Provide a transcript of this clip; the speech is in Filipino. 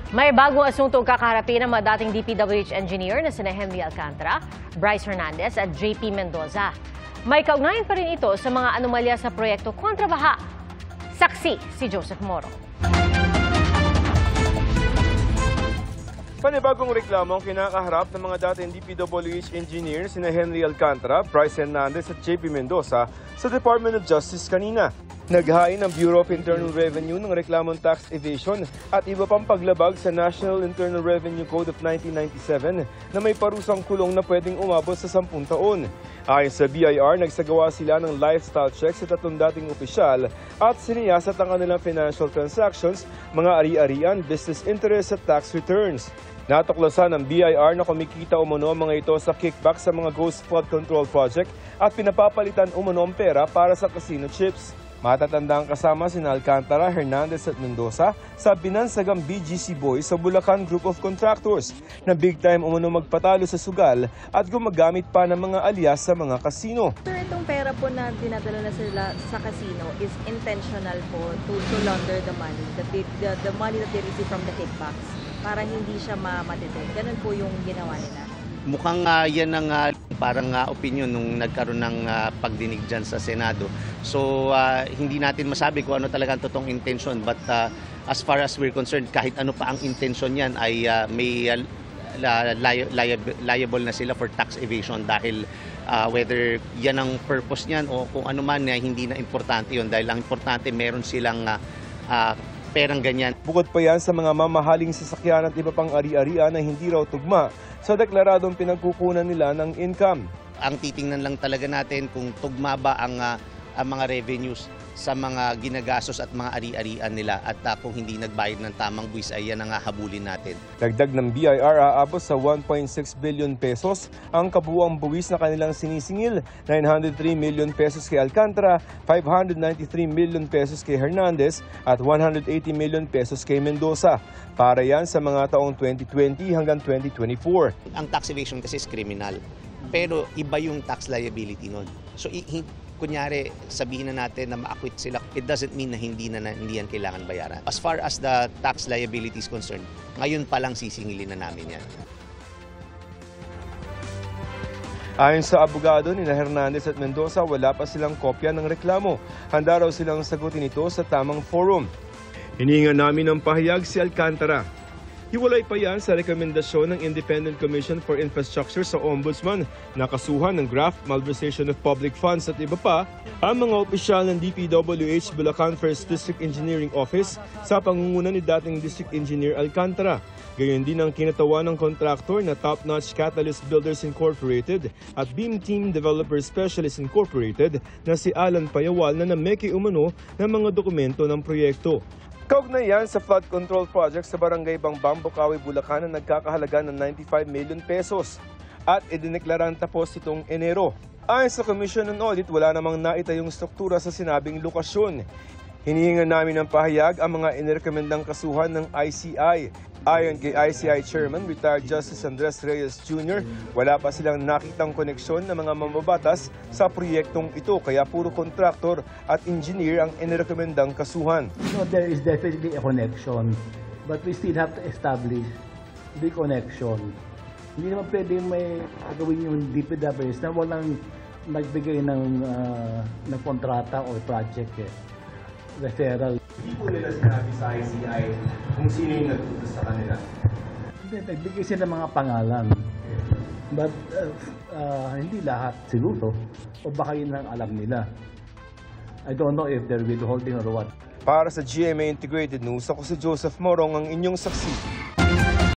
May bagong asuntong kakaharapin ng mga dating DPWH engineer na sina Henry Alcantara, Bryce Hernandez at JP Mendoza. May kaugnayan pa rin ito sa mga anomalya sa proyekto kontra baha. Saksi si Joseph Moro. Panibagong reklamo ang kinakaharap ng mga dating DPWH engineers sina Henry Alcantara, Bryce Hernandez at JP Mendoza sa Department of Justice kanina. Naghain ng Bureau of Internal Revenue ng reklamong tax evasion at iba pang paglabag sa National Internal Revenue Code of 1997 na may parusang kulong na pwedeng umabot sa 10 taon. Ayon sa BIR, nagsagawa sila ng lifestyle check sa 3 dating opisyal at siniyasat ang kanilang financial transactions, mga ari-arian, business interests at tax returns. Natuklasan ng BIR na kumikita umano ang mga ito sa kickback sa mga Ghost Flood Control Project at pinapapalitan umano ang pera para sa casino chips. Matatandang kasama sina Alcantara, Hernandez at Mendoza sa binansagang BGC Boys sa Bulacan Group of Contractors na big time umano magpatalo sa sugal at gumagamit pa ng mga alias sa mga kasino. Sir, itong pera po na dinadala na sila sa casino is intentional po to launder the money, the money that they receive from the kickbacks para hindi siya ma-detect. Ganun po yung ginawa nila. Mukhang yan ang parang opinion nung nagkaroon ng pagdinig dyan sa Senado. So hindi natin masabi kung ano talaga ang totoong intention. But as far as we're concerned, kahit ano pa ang intention yan ay may liable na sila for tax evasion dahil whether yan ang purpose niyan o kung ano man hindi na importante yun. Dahil ang importante meron silang perang ganyan. Bukod pa yan sa mga mamahaling sasakyan at iba pang ari-arian na hindi raw tugma sa deklaradong pinagkukunan nila ng income. Ang titingnan lang talaga natin kung tugma ba ang mga revenues sa mga ginagastos at mga ari-arian nila at kung hindi nagbayad ng tamang buwis ay yan ang habulin natin. Dagdag ng BIR, aabot sa 1.6 billion pesos ang kabuuang buwis na kanilang sinisingil, 903 million pesos kay Alcantara, 593 million pesos kay Hernandez at 180 million pesos kay Mendoza. Para yan sa mga taong 2020 hanggang 2024. Ang tax evasion kasi is criminal, pero iba yung tax liability nun. So kunyari, sabihin na natin na ma-acquit sila, it doesn't mean na hindi yan kailangan bayaran. As far as the tax liability is concerned, ngayon pa lang sisingilin na namin yan. Ayon sa abogado ni Hernandez at Mendoza, wala pa silang kopya ng reklamo. Handa raw silang sagutin ito sa tamang forum. Hininga namin ng pahayag si Alcantara. Hiwalay pa yan sa rekomendasyon ng Independent Commission for Infrastructure sa Ombudsman na kasuhan ng graft, malversation of public funds at iba pa ang mga opisyal ng DPWH Bulacan 1st District Engineering Office sa pangunguna ni dating District Engineer Alcantara. Gayon din ang kinatawan ng kontraktor na Top Notch Catalyst Builders Incorporated at Beam Team Developer Specialists Incorporated na si Alan Payawal na nameke umano ng mga dokumento ng proyekto. Kaugnay yan sa flood control project sa Barangay Bangbang, Bocaue, Bulacan na nagkakahalaga ng 95 million pesos at idineklarang tapos itong Enero. Ayon sa Commission on Audit, wala namang naitayong struktura sa sinabing lokasyon. Hinihingan namin ng pahayag ang mga inirekomendang kasuhan ng ICI. Ayon kay ICI Chairman, Retired Justice Andres Reyes Jr., wala pa silang nakitang koneksyon ng mga mambabatas sa proyektong ito, kaya puro kontraktor at engineer ang inirekomendang kasuhan. So there is definitely a connection, but we still have to establish the connection. Hindi naman pwede may gawin yung DPWS na walang nagbigay ng kontrata o project referral. Hindi po nila sinabi sa ICI kung sino yung nagtutos sa kanila. Hindi, nagbigay sila ng mga pangalan. But hindi lahat siguro. O baka yun lang alam nila. I don't know if they're withholding or what. Para sa GMA Integrated News, ako si Joseph Morong, ang inyong saksi.